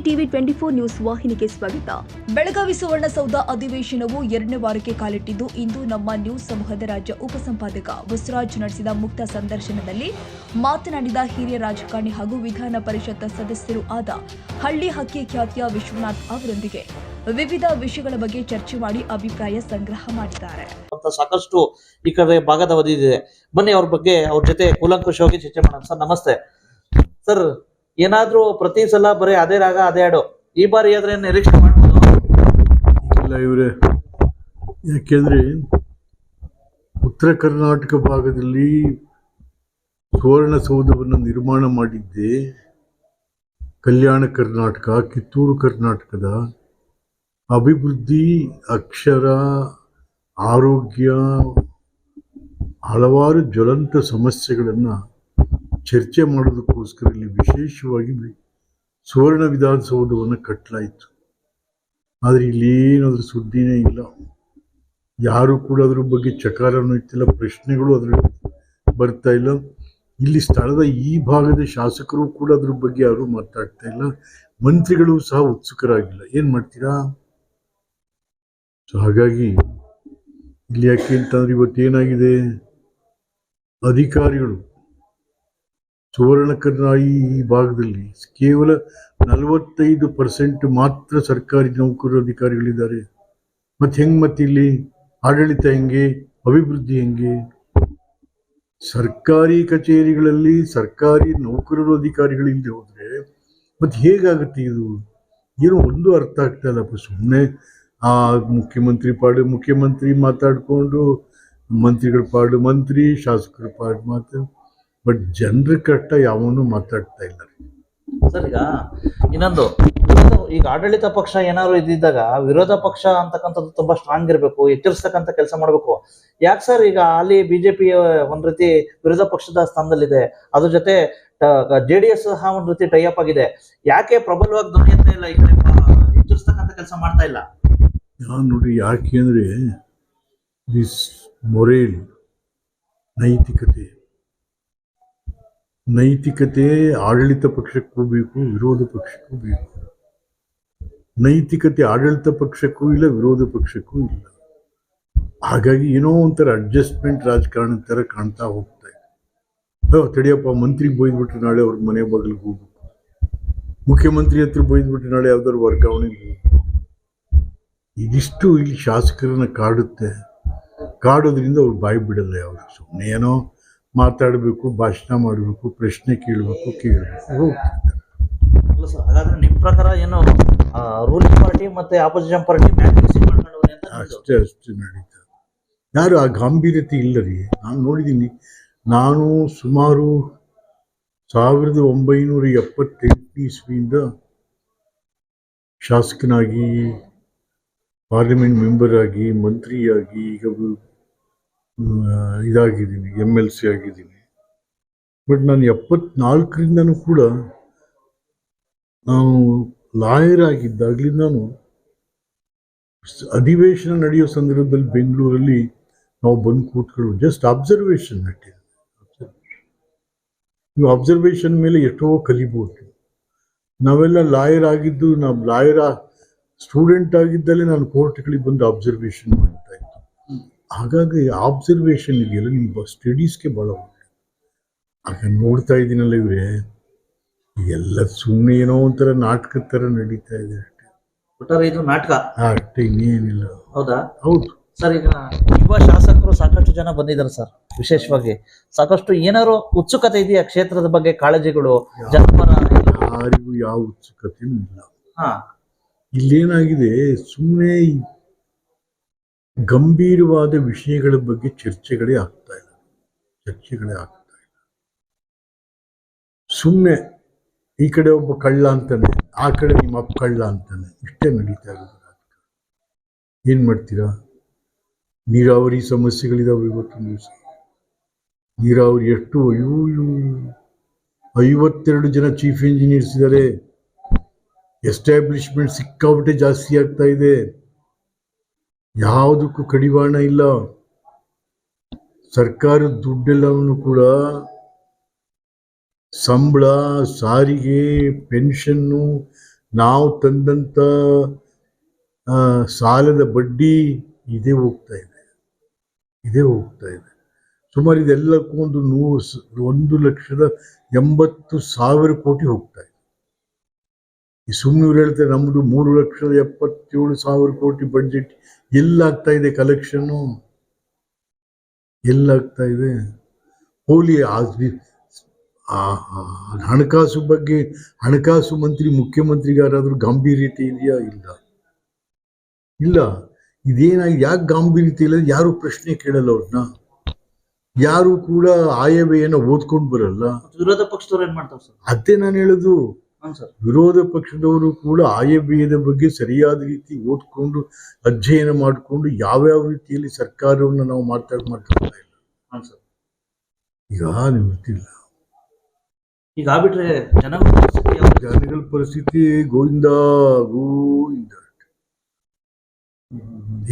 TV 24 news ವಾಹಿನಿಗೆ ಸ್ವಾಗತ. ಬೆಳಗಾವಿ ಸುವರ್ಣಸೌಧ ಅಧಿವೇಶನವು 2ನೇ ವಾರಕ್ಕೆ ಕಾಲಿಟ್ಟಿದ್ದು, ಇಂದು ನಮ್ಮ ನ್ಯೂಸ್ ಸಮೂಹದ ರಾಜ್ಯ ಉಪಸಂಪಾದಕ ಬಸವರಾಜ್ ನಡೆಸಿದ ಮುಕ್ತ ಸಂದರ್ಶನದಲ್ಲಿ ಮಾತನಾಡಿದ ಹಿರಿಯ ರಾಜಕಾರಣಿ ಹಾಗೂ ವಿಧಾನ ಪರಿಷತ್ ಸದಸ್ಯರು ಆದ ಹಳ್ಳಿ ಹಕ್ಕಿ ಖ್ಯಾತಿಯ ವಿಶ್ವನಾಥ್ ಅವರೊಂದಿಗೆ ವಿವಿಧ ವಿಷಯಗಳ ಬಗ್ಗೆ ಚರ್ಚೆ ಮಾಡಿ ಅಭಿಪ್ರಾಯ ಸಂಗ್ರಹ ಮಾಡಿದ್ದಾರೆ. ಸಾಕಷ್ಟು ಈ ಕಡೆ ಭಾಗದ ವದಿದೆ. ಬನ್ನಿ ಅವ್ರ ಬಗ್ಗೆ ಅವ್ರ ಜೊತೆ ಕೂಲಂಕುಷವಾಗಿ ಚರ್ಚೆ ಮಾಡೋಣ. ಸರ್ ನಮಸ್ತೆ. ಸರ್, ಏನಾದ್ರೂ ಪ್ರತಿ ಸಲ ಬರೀ ಅದೇ ರಾಗ ಅದೇ ಹಾಡು, ಈ ಬಾರಿ ಆದ್ರೆ ನಿರೀಕ್ಷೆ ಮಾಡ್ಬೋದು? ಇಲ್ಲ ಇವರೇ, ಯಾಕೆಂದ್ರೆ ಉತ್ತರ ಕರ್ನಾಟಕ ಭಾಗದಲ್ಲಿ ಸುವರ್ಣಸೌಧವನ್ನು ನಿರ್ಮಾಣ ಮಾಡಿದ್ದೆ ಕಲ್ಯಾಣ ಕರ್ನಾಟಕ, ಕಿತ್ತೂರು ಕರ್ನಾಟಕದ ಅಭಿವೃದ್ಧಿ, ಅಕ್ಷರ, ಆರೋಗ್ಯ, ಹಲವಾರು ಜ್ವಲಂತ ಸಮಸ್ಯೆಗಳನ್ನು ಚರ್ಚೆ ಮಾಡೋದಕ್ಕೋಸ್ಕರ ಇಲ್ಲಿ ವಿಶೇಷವಾಗಿ ಸುವರ್ಣ ವಿಧಾನಸೌಧವನ್ನು ಕಟ್ಟಲಾಯಿತು. ಆದರೆ ಇಲ್ಲೇನಾದ್ರೂ ಸುದ್ದಿನೇ ಇಲ್ಲ. ಯಾರು ಕೂಡ ಅದ್ರ ಬಗ್ಗೆ ಚಕಾರನೂ ಇತ್ತಿಲ್ಲ, ಪ್ರಶ್ನೆಗಳು ಅದರಲ್ಲಿ ಬರ್ತಾ ಇಲ್ಲ. ಇಲ್ಲಿ ಸ್ಥಳದ ಈ ಭಾಗದ ಶಾಸಕರು ಕೂಡ ಅದ್ರ ಬಗ್ಗೆ ಯಾರೂ ಮಾತಾಡ್ತಾ ಇಲ್ಲ. ಮಂತ್ರಿಗಳು ಸಹ ಉತ್ಸುಕರಾಗಿಲ್ಲ. ಏನು ಮಾಡ್ತೀರಾ? ಸೊ ಹಾಗಾಗಿ ಇಲ್ಲಿ ಯಾಕೆ ಅಂತಂದ್ರೆ ಇವತ್ತೇನಾಗಿದೆ, ಅಧಿಕಾರಿಗಳು ಸುವರ್ಣ ಕರ್ನಾಟಕ ಈ ಭಾಗದಲ್ಲಿ ಕೇವಲ 45% ಮಾತ್ರ ಸರ್ಕಾರಿ ನೌಕರರು ಅಧಿಕಾರಿಗಳಿದ್ದಾರೆ. ಮತ್ತೆ ಇಲ್ಲಿ ಆಡಳಿತ ಹೆಂಗೆ, ಅಭಿವೃದ್ಧಿ ಹೆಂಗೆ? ಸರ್ಕಾರಿ ಕಚೇರಿಗಳಲ್ಲಿ ಸರ್ಕಾರಿ ನೌಕರರು ಅಧಿಕಾರಿಗಳಿಲ್ಲದೆ ಹೋದ್ರೆ ಮತ್ತೆ ಹೇಗಾಗುತ್ತೆ ಇದು? ಏನೋ ಒಂದು ಅರ್ಥ ಆಗ್ತಾ ಇಲ್ಲಪ್ಪ. ಸುಮ್ಮನೆ ಮುಖ್ಯಮಂತ್ರಿ ಮಾತಾಡಿಕೊಂಡು, ಮಂತ್ರಿಗಳ ಪಾಡು ಮಂತ್ರಿ, ಶಾಸಕರ ಪಾಡು ಮಾತು, ಬಟ್ ಜನರ ಕಷ್ಟ ಯಾವನು ಮಾತಾಡ್ತಾ ಇಲ್ಲ. ಸರ್, ಇನ್ನೊಂದು, ಈಗ ಆಡಳಿತ ಪಕ್ಷ ಏನಾದ್ರು ಇದ್ದಿದ್ದಾಗ ವಿರೋಧ ಪಕ್ಷ ಅಂತಕ್ಕಂಥದ್ದು ತುಂಬಾ ಸ್ಟ್ರಾಂಗ್ ಇರಬೇಕು, ಎಚ್ಚರಿಸ್ತಕ್ಕಂಥ ಕೆಲಸ ಮಾಡಬೇಕು. ಯಾಕೆ ಸರ್ ಈಗ ಅಲ್ಲಿ ಬಿಜೆಪಿ ಒಂದ್ ರೀತಿ ವಿರೋಧ ಪಕ್ಷದ ಸ್ಥಾನದಲ್ಲಿದೆ, ಅದ್ರ ಜೊತೆ JDS ಸಹ ಒಂದ್ ರೀತಿ ಟೈಅಪ್ ಆಗಿದೆ. ಯಾಕೆ ಪ್ರಬಲವಾಗಿ ಧ್ವನಿ ಅಂತ ಇಲ್ಲ, ಈ ಕಡೆ ಎಚ್ಚರಿಸ್ತಕ್ಕಂಥ ಕೆಲಸ ಮಾಡ್ತಾ ಇಲ್ಲ? ನಾನು ನೋಡಿ, ಯಾಕೆ ಅಂದ್ರೆ ದಿಸ್ ಮೊರೇಲ್, ನೈತಿಕತೆ ಆಡಳಿತ ಪಕ್ಷಕ್ಕೂ ಬೇಕು, ವಿರೋಧ ಪಕ್ಷಕ್ಕೂ ಬೇಕು. ನೈತಿಕತೆ ಆಡಳಿತ ಪಕ್ಷಕ್ಕೂ ಇಲ್ಲ, ವಿರೋಧ ಪಕ್ಷಕ್ಕೂ ಇಲ್ಲ. ಹಾಗಾಗಿ ಏನೋ ಒಂಥರ ಅಡ್ಜಸ್ಟ್ಮೆಂಟ್ ರಾಜಕಾರಣ ಥರ ಕಾಣ್ತಾ ಹೋಗ್ತಾ ಇದೆ. ತಡಿಯಪ್ಪ, ಮಂತ್ರಿಗೆ ಬೈದ್ಬಿಟ್ರೆ ನಾಳೆ ಅವ್ರ ಮನೆ ಬಾಗಿಲಿಗೆ ಹೋಗ್ಬೇಕು, ಮುಖ್ಯಮಂತ್ರಿ ಹತ್ರ ಬೈದ್ಬಿಟ್ರೆ ನಾಳೆ ಯಾವ್ದಾದ್ರು ವರ್ಗಾವಣೆಗೆ ಹೋಗ್ಬೇಕು. ಇದಿಷ್ಟು ಇಲ್ಲಿ ಶಾಸಕರನ್ನ ಕಾಡೋದ್ರಿಂದ ಅವ್ರು ಬಾಯಿ ಬಿಡಲ್ಲ. ಯಾವಾಗ ಸುಮ್ಮನೆ ಏನೋ ಮಾತಾಡಬೇಕು, ಭಾಷಣ ಮಾಡಬೇಕು, ಪ್ರಶ್ನೆ ಕೇಳಬೇಕು. ಅಲ್ಲ ಸರ್, ಹಾಗಾದ್ರೆ ನಿಮ್ಮ ಪ್ರಕಾರ ಏನು ರೂಲಿಂಗ್ ಪಾರ್ಟಿ ಮತ್ತೆ ಆಪೋಸಿಷನ್ ಪಾರ್ಟಿ ಅಷ್ಟೇ ನಡೀತಾ? ಯಾರು ಆ ಗಾಂಭೀರ್ಯತೆ ಇಲ್ಲ ರೀ. ನಾನು ನೋಡಿದ್ದೀನಿ. ನಾನು ಸುಮಾರು 1978 ಇಸ್ವಿಯಿಂದ ಶಾಸಕನಾಗಿ, ಪಾರ್ಲಿಮೆಂಟ್ ಮೆಂಬರ್ ಆಗಿ, ಮಂತ್ರಿಯಾಗಿ, ಈಗ ಇದಾಗಿದ್ದೀನಿ, MLC ಆಗಿದ್ದೀನಿ. ಬಟ್ ನಾನು 74ರಿಂದನೂ ಕೂಡ ನಾನು ಲಾಯರ್ ಆಗಿದ್ದಾಗಲಿ ನಾನು ಅಧಿವೇಶನ ನಡೆಯೋ ಸಂದರ್ಭದಲ್ಲಿ ಬೆಂಗಳೂರಲ್ಲಿ ನಾವು ಬಂದು ಕೂತ್ಕೊಳ್ಳೋ ಜಸ್ಟ್ ಅಬ್ಸರ್ವೇಷನ್ ನಟ್ಟಿದೆ. ನೀವು ಅಬ್ಸರ್ವೇಷನ್ ಮೇಲೆ ಎಷ್ಟೋ ಕಲಿಬೋದು. ನಾವೆಲ್ಲ ಲಾಯರ್ ಆಗಿದ್ದು, ಸ್ಟೂಡೆಂಟ್ ಆಗಿದ್ದಲ್ಲೇ ನಾನು ಕೋರ್ಟ್ಗಳಿಗೆ ಬಂದು ಅಬ್ಸರ್ವೇಷನ್ ಮಾಡ್ತಾ ಇತ್ತು. ಹಾಗಾಗಿ ಅಬ್ಸರ್ವೇಷನ್ ಇದೆಯಲ್ಲ, ನಿಮ್ಮ ಸ್ಟಡೀಸ್ಗೆ ಭಾಳ ಒಳ್ಳೆ. ಆಗ ನೋಡ್ತಾ ಇದ್ದೀನಲ್ಲ ಇವರೇ, ಎಲ್ಲ ಸುಮ್ಮನೆ ಏನೋ ಒಂಥರ ನಾಟಕದ ಥರ ನಡೀತಾ ಇದೆ ಅಷ್ಟೇ. ಇದು ನಾಟಕ ಅಷ್ಟೇ, ಇನ್ನೇನಿಲ್ಲ. ಹೌದಾ? ಹೌದು ಸರ್, ಈಗ ಯುವ ಶಾಸಕರು ಸಾಕಷ್ಟು ಜನ ಬಂದಿದ್ದಾರೆ ಸರ್. ವಿಶೇಷವಾಗಿ ಸಾಕಷ್ಟು ಏನಾದ್ರು ಉತ್ಸುಕತೆ ಇದೆಯಾ ಕ್ಷೇತ್ರದ ಬಗ್ಗೆ? ಕಾಳಜಿಗಳು, ಜನಪರ ಯಾರಿಗೂ ಯಾವ ಉತ್ಸುಕತೆಯೂ ಇಲ್ಲ. ಇಲ್ಲೇನಾಗಿದೆ, ಸುಮ್ಮನೆ ಗಂಭೀರವಾದ ವಿಷಯಗಳ ಬಗ್ಗೆ ಚರ್ಚೆಗಳೇ ಆಗ್ತಾ ಇಲ್ಲ. ಸುಮ್ಮನೆ ಈ ಕಡೆ ಒಬ್ಬ ಕಳ್ಳ ಅಂತಾನೆ, ಆ ಕಡೆ ನಿಮ್ಮ ಅಪ್ಪ ಕಳ್ಳ ಅಂತಾನೆ, ಇಷ್ಟೇ ನಡೀತಾ ಇರೋದು. ಏನ್ ಮಾಡ್ತೀರಾ? ನೀರಾವರಿ ಸಮಸ್ಯೆಗಳಿದಾವೆ. ಇವತ್ತಿನ ದಿವಸ ನೀರಾವರಿ ಎಷ್ಟು 52 ಜನ ಚೀಫ್ ಇಂಜಿನಿಯರ್ಸ್ ಇದ್ದಾರೆ. ಎಸ್ಟಾಬ್ಲಿಷ್ಮೆಂಟ್ ಸಿಕ್ಕಾಪಟ್ಟೆ ಜಾಸ್ತಿ ಆಗ್ತಾ ಇದೆ. ಯಾವುದಕ್ಕೂ ಕಡಿವಾಣ ಇಲ್ಲ. ಸರ್ಕಾರದ ದುಡ್ಡೆಲ್ಲವನ್ನು ಕೂಡ ಸಂಬಳ, ಸಾರಿಗೆ, ಪೆನ್ಷನ್ನು, ನಾವು ತಂದಂಥ ಸಾಲದ ಬಡ್ಡಿ ಇದೇ ಹೋಗ್ತಾ ಇದೆ. ಸುಮಾರು ಇದೆಲ್ಲಕ್ಕೂ ಒಂದು 1,80,000 ಕೋಟಿ ಹೋಗ್ತಾ ಇದೆ. ಈ ಸುಮ್ಮನೆ ಹೇಳ್ತಾರೆ ನಮ್ಮದು 3,77,000 ಕೋಟಿ ಬಡ್ಜೆಟ್. ಎಲ್ಲಾಗ್ತಾ ಇದೆ ಕಲೆಕ್ಷನ್ನು? ಎಲ್ಲಾಗ್ತಾ ಇದೆ? ಹೋಲಿ ಹಣಕಾಸು ಬಗ್ಗೆ ಹಣಕಾಸು ಮಂತ್ರಿ ಮುಖ್ಯಮಂತ್ರಿಗಾರಾದ್ರೂ ಗಾಂಭೀರ್ಯತೆ ಇದೆಯಾ? ಇಲ್ಲ. ಇದೇನಾಗಿ ಯಾಕೆ ಗಾಂಭೀರ್ಯತೆ ಇಲ್ಲ? ಯಾರು ಪ್ರಶ್ನೆ ಕೇಳಲ್ಲ ಅವ್ರನ್ನ. ಯಾರು ಕೂಡ ಆಯವ್ಯಯನ ಓದ್ಕೊಂಡು ಬರಲ್ಲ. ವಿರೋಧ ಪಕ್ಷದವ್ರು ಏನ್ ಮಾಡ್ತಾರೆ ಸರ್? ಅದೇ ನಾನು ಹೇಳುದು. ವಿರೋಧ ಪಕ್ಷದವರು ಕೂಡ ಆಯವ್ಯಯದ ಬಗ್ಗೆ ಸರಿಯಾದ ರೀತಿ ಓದ್ಕೊಂಡು ಅಧ್ಯಯನ ಮಾಡಿಕೊಂಡು ಯಾವ್ಯಾವ ರೀತಿಯಲ್ಲಿ ಸರ್ಕಾರವನ್ನು ನಾವು ಮಾತಾಡ್ತಾ ಇಲ್ಲ. ಈಗ ನೀವು ಗೊತ್ತಿಲ್ಲ. ಈಗ ಆಗ್ಬಿಟ್ರೆ ಜನಗಳ ಪರಿಸ್ಥಿತಿ ಗೋವಿಂದ.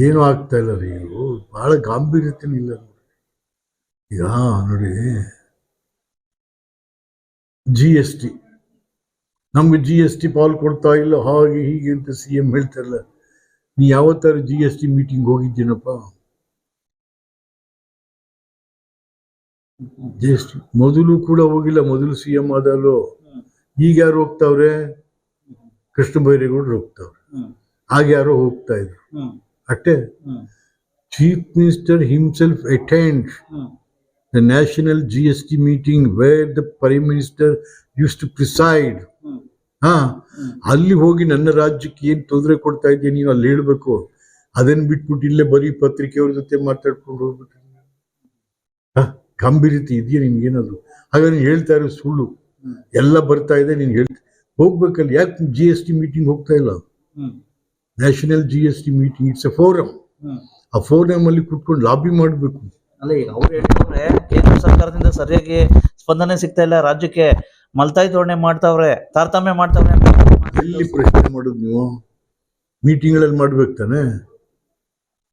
ಏನು ಆಗ್ತಾ ಇಲ್ಲ ರೀ. ಬಹಳ ಗಾಂಭೀರ್ಯತೆ ಇಲ್ಲ. ಈಗ ನೋಡಿ, GST ನಮ್ಗೆ GST ಪಾಲ್ ಕೊಡ್ತಾ ಇಲ್ಲ, ಹಾಗೆ ಹೀಗೆ ಅಂತ CM ಹೇಳ್ತಾರಲ್ಲ. ನೀ ಯಾವತ್ತಾರು GST ಮೀಟಿಂಗ್ ಹೋಗಿದ್ದೀನಪ್ಪ? GST ಮೊದಲು ಕೂಡ ಹೋಗಿಲ್ಲ. ಮೊದಲು CM ಆದಲ್ಲೋ. ಈಗ ಯಾರು ಹೋಗ್ತಾವ್ರೆ? ಕೃಷ್ಣ ಬೈರೇಗೌಡರು ಹೋಗ್ತಾವ್ರೆ. ಹಾಗೆ ಯಾರೋ ಹೋಗ್ತಾ ಇದ್ರು ಅಷ್ಟೇ. Chief minister himself attend the national GST meeting where the prime minister used to preside. ಅಲ್ಲಿ ಹೋಗಿ ನನ್ನ ರಾಜ್ಯಕ್ಕೆ ಏನ್ ತೊಂದರೆ ಕೊಡ್ತಾ ಇದ್ದೀನಿ ನೀನು ಅಲ್ಲಿ ಹೇಳ್ಬೇಕು. ಅದನ್ನ ಬಿಟ್ಬಿಟ್ಟು ಇಲ್ಲೇ ಬರೀ ಪತ್ರಿಕೆಯವ್ರ ಜೊತೆ ಮಾತಾಡ್ಕೊಂಡು ಹೋಗ್ಬಿಟ್ಟು ಗಾಂಭೀರ್ಯತೆ ಇದೆಯಾ ನಿನ್ಗೇನಾದ್ರು? ಹಾಗಾದ್ರೆ ನೀನು ಹೇಳ್ತಾ ಇರೋ ಸುಳ್ಳು. ಎಲ್ಲ ಬರ್ತಾ ಇದೆ, ನೀನು ಹೋಗ್ಬೇಕಲ್ಲ. ಯಾಕೆ GST ಮೀಟಿಂಗ್ ಹೋಗ್ತಾ ಇಲ್ಲ? National GST meeting it's A forum. ಆ ಫೋರಮ್ ಅಲ್ಲಿ ಕುತ್ಕೊಂಡು ಲಾಬಿ ಮಾಡಬೇಕು. ಅಲ್ಲ, ಈಗ ಅವ್ರು ಹೇಳ್ತವ್ರೆ ಕೇಂದ್ರ ಸರ್ಕಾರದಿಂದ ಸರಿಯಾಗಿ ಸ್ಪಂದನೆ ಸಿಗ್ತಾ ಇಲ್ಲ, ರಾಜ್ಯಕ್ಕೆ ಮಲ್ತಾಯಿ ಧೋರಣೆ ಮಾಡ್ತಾವ್ರೆ, ತಾರತಮ್ಯ ಮಾಡ್ತಾವ್ರೆ. ಎಲ್ಲಿ ಪ್ರಶ್ನೆ ಮಾಡೋದು ನೀವು? ಮೀಟಿಂಗ್ಗಳಲ್ಲಿ ಮಾಡ್ಬೇಕು ತಾನೆ.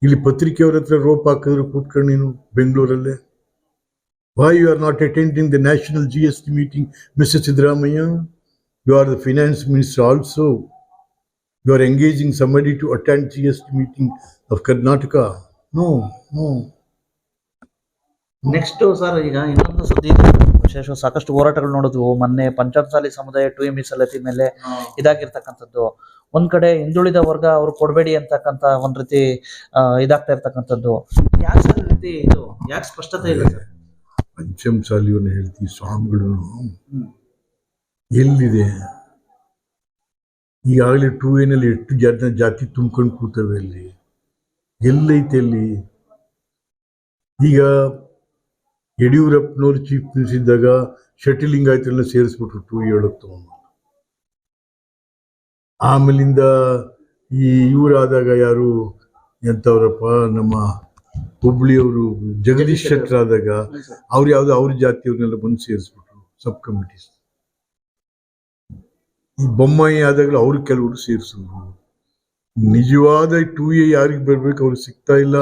ಇಲ್ಲಿ ಪತ್ರಿಕೆಯವ್ರ ಹತ್ರ ರೋಪ್ ಹಾಕಿದ್ರು ಕೂತ್ಕೊಂಡು ನೀನು ಬೆಂಗಳೂರಲ್ಲೇ. Why you are not attending the national GST meeting mister Siddaramaiah? You are the finance minister also. You are engaging somebody to attend GST meeting of Karnataka. No. Next sir, ಈಗ ಇನ್ನೊಂದು ಸುದ್ದಿ ವಿಶೇಷ. ಸಾಕಷ್ಟು ಹೋರಾಟಗಳು ನೋಡಿದ್ವು ಮೊನ್ನೆ. ಪಂಚಮಸಾಲಿ ಸಮುದಾಯ 2A ಮೀಸಲಾತಿ ಮೇಲೆ ಇದಾಗಿರ್ತಕ್ಕಂಥದ್ದು. ಒಂದ್ ಕಡೆ ಹಿಂದುಳಿದ ವರ್ಗ ಅವ್ರು ಕೊಡಬೇಡಿ ಅಂತಕ್ಕಂಥ ಒಂದ್ ರೀತಿ ಇದಾಗ್ತಾ ಇರ್ತಕ್ಕಂಥದ್ದು. ಯಾಕೆ ಸರ್ ರೀತಿ ಇದು? ಯಾಕೆ ಸ್ಪಷ್ಟತೆ ಇಲ್ಲ ಸರ್? ಪಂಚಮಸಾಲಿಯವ್ರನ್ನ ಹೇಳ್ತೀವಿ, ಸ್ವಾಮಿಗಳು ಎಲ್ಲಿದೆ? ಈಗಾಗಲೇ 2A ನಲ್ಲಿ ಎಷ್ಟು ಜಾತಿ ತುಂಬ್ಕೊಂಡು ಕೂತವೆ ಅಲ್ಲಿ. ಎಲ್ಲೈತೆ ಅಲ್ಲಿ? ಈಗ ಯಡಿಯೂರಪ್ಪನವ್ರು ಚೀಫ್ ಮಿನಿಸ್ಟರ್ ಇದ್ದಾಗ ಶೆಟ್ಟಿಲಿಂಗಾಯತರನ್ನ ಸೇರಿಸ್ಬಿಟ್ರು 2A ಒಳಗೆ ತಗೊಂಡು. ಆಮೇಲಿಂದ ಈ ಇವರಾದಾಗ ಯಾರು ಎಂಥವ್ರಪ್ಪ, ನಮ್ಮ ಹುಬ್ಳಿಯವರು ಜಗದೀಶ್ ಶೆಟ್ಟರ್ ಆದಾಗ ಅವ್ರು ಯಾವ್ದು ಅವ್ರ ಜಾತಿಯವ್ರನ್ನೆಲ್ಲ ಬಂದು ಸೇರಿಸ್ಬಿಟ್ರು ಸಬ್ ಕಮಿಟೀಸ್. ಈ ಬೊಮ್ಮಾಯಿ ಆದಾಗಲೂ ಅವ್ರು ಕೆಲವರು ಸೇರಿಸಿದ್ರು. ನಿಜವಾದ 2A ಯಾರಿಗೆ ಬರ್ಬೇಕು ಅವ್ರಿಗೆ ಸಿಗ್ತಾ ಇಲ್ಲ.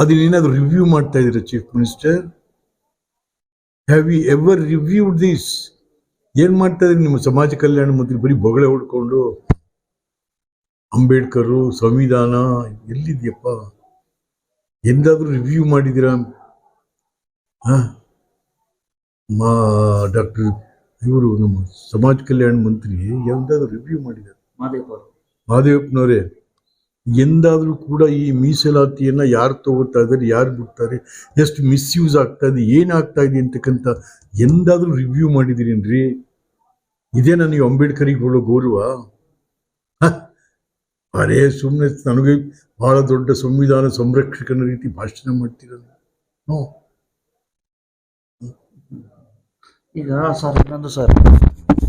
ಅದನ್ನೇನಾದ್ರು ರಿವ್ಯೂ ಮಾಡ್ತಾ ಇದ್ದೀರಾ chief minister? Have you ever reviewed this? ಏನ್ ಮಾಡ್ತಾ ಇದ್ರಿ ನಿಮ್ಮ ಸಮಾಜ ಕಲ್ಯಾಣ ಮಂತ್ರಿ? ಬರೀ ಬೊಗಳೆ ಹೊಡ್ಕೊಂಡು ಅಂಬೇಡ್ಕರ್ ಸಂವಿಧಾನ ಎಲ್ಲಿದ್ಯಪ್ಪ? ಎಂದಾದ್ರೂ ರಿವ್ಯೂ ಮಾಡಿದ್ದೀರಾ? ಡಾಕ್ಟರ್ ಇವರು ನಮ್ಮ ಸಮಾಜ ಕಲ್ಯಾಣ ಮಂತ್ರಿ ಎಂದಾದ್ರೂ ರಿವ್ಯೂ ಮಾಡಿದ್ದಾರೆ? ಮಹದೇವಪ್ಪನವರೇ, ಎಂದಾದ್ರೂ ಕೂಡ ಈ ಮೀಸಲಾತಿಯನ್ನ ಯಾರು ತಗೋತಾ ಇದ್ದಾರೆ, ಯಾರು ಬಿಡ್ತಾರೆ, ಎಷ್ಟು ಮಿಸ್ಯೂಸ್ ಆಗ್ತಾ ಇದೆ, ಏನಾಗ್ತಾ ಇದೆ ಅಂತಕ್ಕಂಥ ಎಂದಾದ್ರೂ ರಿವ್ಯೂ ಮಾಡಿದಿರೇನ್ರಿ? ಇದೇನಾ ನೀವು ಅಂಬೇಡ್ಕರಿಗೆ ಕೊಡೋ ಗೌರವ? ಅರೇ ಸುಮ್ಮನೆ ನನಗೆ ಬಹಳ ದೊಡ್ಡ ಸಂವಿಧಾನ ಸಂರಕ್ಷಕನ ರೀತಿ ಭಾಷಣ ಮಾಡ್ತಿರೋದು. ಈಗ ಸರ್ ಇನ್ನೊಂದು ಸರ್,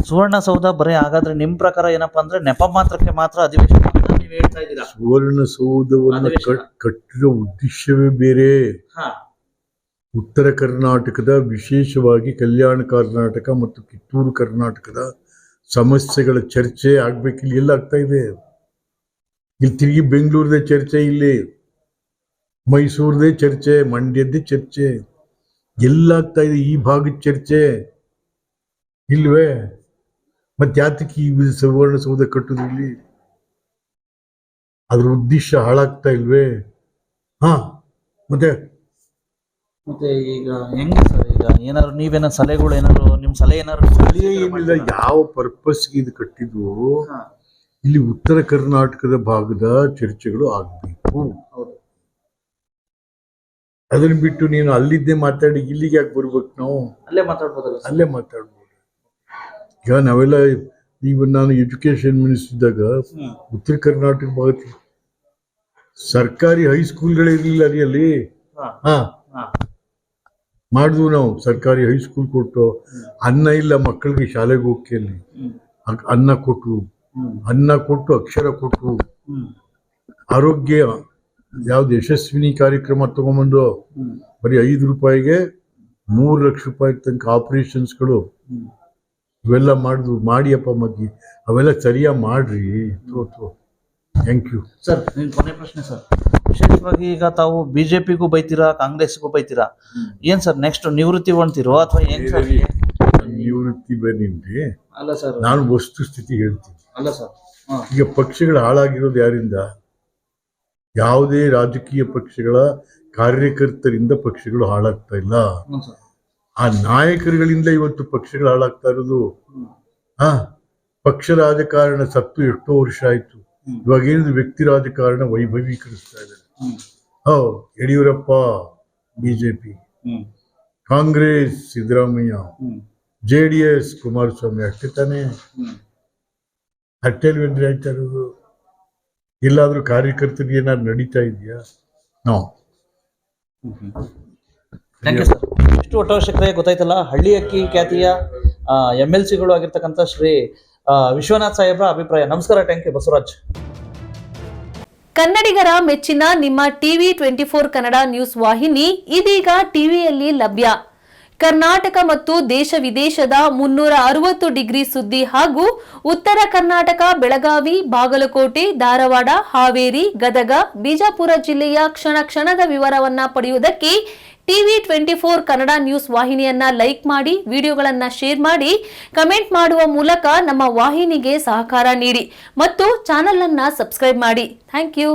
ಸುವರ್ಣಸೌಧ ಬರೀ ಹಾಗಾದ್ರೆ ನಿಮ್ ಪ್ರಕಾರ ಏನಪ್ಪಾ ಅಂದ್ರೆ ನೆಪ ಮಾತ್ರಕ್ಕೆ ಮಾತ್ರ ಅಧಿವೇಶನ ಅಂತ ನೀವು ಹೇಳ್ತಾ ಇದ್ದೀರಾ? ಸುವರ್ಣಸೌಧವನ್ನು ಕಟ್ಟಿರೋ ಉದ್ದೇಶವೇ ಬೇರೆ. ಉತ್ತರ ಕರ್ನಾಟಕದ, ವಿಶೇಷವಾಗಿ ಕಲ್ಯಾಣ ಕರ್ನಾಟಕ ಮತ್ತು ಕಿತ್ತೂರು ಕರ್ನಾಟಕದ ಸಮಸ್ಯೆಗಳ ಚರ್ಚೆ ಆಗ್ಬೇಕಿಲ್ಲಿ. ಎಲ್ಲ ಆಗ್ತಾ ಇದೆ ಇಲ್ಲಿ. ತಿರುಗಿ ಬೆಂಗಳೂರದೇ ಚರ್ಚೆ, ಇಲ್ಲಿ ಮೈಸೂರದೇ ಚರ್ಚೆ, ಮಂಡ್ಯದ್ದೇ ಚರ್ಚೆ, ಎಲ್ಲ ಆಗ್ತಾ ಇದೆ. ಈ ಭಾಗದ ಚರ್ಚೆ ಇಲ್ವೇ? ಮತ್ತೆ ಯಾತಕ್ಕೆ ಈ ಸುವರ್ಣಸೌಧ ಕಟ್ಟುದು ಇಲ್ಲಿ? ಅದ್ರ ಉದ್ದೇಶ ಹಾಳಾಗ್ತಾ ಇಲ್ವೇ? ಹಾ, ಮತ್ತೆ ಮತ್ತೆ ಈಗ ಹೆಂಗೆ ಸರ್? ಈಗ ಏನಾದ್ರು ನೀವೇನೋ ಸಲಹೆಗಳು ಏನಾದ್ರು ನಿಮ್ಮ ಸಲಹೆ ಏನಾದ್ರು ಏನಿಲ್ಲ, ಯಾವ ಪರ್ಪಸ್ಗೆ ಇದು ಕಟ್ಟಿದ್ವು? ಇಲ್ಲಿ ಉತ್ತರ ಕರ್ನಾಟಕದ ಭಾಗದ ಚರ್ಚೆಗಳು ಆಗ್ಬೇಕು. ಅದನ್ನ ಬಿಟ್ಟು ನೀನು ಅಲ್ಲಿದ್ದೇ ಮಾತಾಡಿ ಇಲ್ಲಿಗೆ ಯಾಕೆ ಬರ್ಬೇಕು? ನಾವು ಅಲ್ಲೇ ಮಾತಾಡ್ಬೋದಲ್ಲ? ಅಲ್ಲೇ ಮಾತಾಡ್ಬೋದು. ಈಗ ನಾವೆಲ್ಲ ಈಗ ನಾನು ಎಜುಕೇಶನ್ ಮಿನಿಸ್ಟರ್ ಇದ್ದಾಗ ಉತ್ತರ ಕರ್ನಾಟಕ ಭಾಗದ ಸರ್ಕಾರಿ ಹೈಸ್ಕೂಲ್ಗಳೇ ಇರಲಿಲ್ಲ ರೀ ಅಲ್ಲಿ. ಹಾ, ಮಾಡಿದ್ವು ನಾವು. ಸರ್ಕಾರಿ ಹೈಸ್ಕೂಲ್ ಕೊಟ್ಟು ಅನ್ನ ಇಲ್ಲ ಮಕ್ಕಳಿಗೆ ಶಾಲೆಗೆ ಹೋಗಿ ಅಲ್ಲಿ ಅನ್ನ ಕೊಟ್ಟು ಅಕ್ಷರ ಕೊಟ್ಟು ಆರೋಗ್ಯ ಯಾವ್ದು ಯಶಸ್ವಿನಿ ಕಾರ್ಯಕ್ರಮ ತಗೊಂಬಂದು ಬರೀ 5 ರೂಪಾಯಿಗೆ 3 ಲಕ್ಷ ರೂಪಾಯಿ ತನಕ ಆಪರೇಷನ್ಸ್ಗಳು ಇವೆಲ್ಲ ಮಾಡಿಯಪ್ಪ ಮಗ್ಗಿ. ಅವೆಲ್ಲ ಸರಿಯಾಗಿ ಮಾಡ್ರಿ. Thank you sir. ನಿನ್ ಕೊನೆ ಪ್ರಶ್ನೆ ಸರ್. ವಿಶೇಷವಾಗಿ ಈಗ ತಾವು ಬಿಜೆಪಿಗೂ ಬೈತೀರಾ, ಕಾಂಗ್ರೆಸ್ಗೂ ಬೈತೀರಾ, ಏನ್ ಸರ್ ನೆಕ್ಸ್ಟ್ ನಿವೃತ್ತಿ ಹೊಂದ್ತಿರೋ ಅಥವಾ ಏನ್ ಸರ್? ನಿವೃತ್ತಿ ಬೇರೇನ್ರಿ? ಅಲ್ಲ ಸರ್, ನಾನು ವಸ್ತುಸ್ಥಿತಿ ಹೇಳ್ತೀನಿ. ಅಲ್ಲ ಸರ್, ಈಗ ಪಕ್ಷಗಳು ಹಾಳಾಗಿರೋದು ಯಾರಿಂದ? ಯಾವುದೇ ರಾಜಕೀಯ ಪಕ್ಷಗಳ ಕಾರ್ಯಕರ್ತರಿಂದ ಪಕ್ಷಗಳು ಹಾಳಾಗ್ತಾ ಇಲ್ಲ. ಆ ನಾಯಕರುಗಳಿಂದ ಇವತ್ತು ಪಕ್ಷಗಳು ಹಾಳಾಗ್ತಾ ಇರೋದು. ಪಕ್ಷ ರಾಜಕಾರಣ ಸತ್ತು ಎಷ್ಟೋ ವರ್ಷ ಆಯ್ತು. ಇವಾಗ ಏನಿದೆ ವ್ಯಕ್ತಿ ರಾಜಕಾರಣ ವೈಭವೀಕರಿಸ್ತಾ ಇದ್ದಾರೆ. Yediyurappa BJP, Congress Siddaramaiah, JDS Kumaraswamy. ಅಷ್ಟೇ ತಾನೇ? ಅಷ್ಟೇಲ್ವೇನ್ರಿ ಆಯ್ತಾ ಇರೋದು? ಎಲ್ಲಾದ್ರೂ ಕಾರ್ಯಕರ್ತರಿಗೆ ಏನಾದ್ರು ನಡೀತಾ ಇದೆಯಾ? ನಾವು ಥ್ಯಾಂಕ್ ಯು ಸರ್. ಇಷ್ಟು ಒಟ್ಟವಶ್ಯಕತೆ ಗೊತ್ತಾಯ್ತಲ್ಲ. ಹಳ್ಳಿ ಅಕ್ಕಿ ಖ್ಯಾತಿಯ MLCಗಳು ಆಗಿರ್ತಕ್ಕಂಥ ಶ್ರೀ ವಿಶ್ವನಾಥ್ ಸಾಹೇಬ್ರ ಅಭಿಪ್ರಾಯ. ನಮಸ್ಕಾರ. Thank you Basavaraj. ಕನ್ನಡಿಗರ ಮೆಚ್ಚಿನ ನಿಮ್ಮ ಟಿವಿ 24 ಕನ್ನಡ ನ್ಯೂಸ್ ವಾಹಿನಿ ಇದೀಗ ಟಿವಿಯಲ್ಲಿ ಲಭ್ಯ. ಕರ್ನಾಟಕ ಮತ್ತು ದೇಶ ವಿದೇಶದ 360 ಡಿಗ್ರಿ ಸುದ್ದಿ ಹಾಗೂ ಉತ್ತರ ಕರ್ನಾಟಕ, ಬೆಳಗಾವಿ, ಬಾಗಲಕೋಟೆ, ಧಾರವಾಡ, ಹಾವೇರಿ, ಗದಗ, ಬಿಜಾಪುರ ಜಿಲ್ಲೆಯ ಕ್ಷಣ ಕ್ಷಣದ ವಿವರವನ್ನ ಪಡೆಯುವುದಕ್ಕೆ ಟಿವಿ 24 ಕನ್ನಡ ನ್ಯೂಸ್ ವಾಹಿನಿಯನ್ನ ಲೈಕ್ ಮಾಡಿ, ವಿಡಿಯೋಗಳನ್ನ ಶೇರ್ ಮಾಡಿ, ಕಮೆಂಟ್ ಮಾಡುವ ಮೂಲಕ ನಮ್ಮ ವಾಹಿನಿಗೆ ಸಹಕಾರ ನೀಡಿ ಮತ್ತು ಚಾನೆಲ್ ಅನ್ನ ಸಬ್ಸ್ಕ್ರೈಬ್ ಮಾಡಿ. ಥ್ಯಾಂಕ್ ಯು.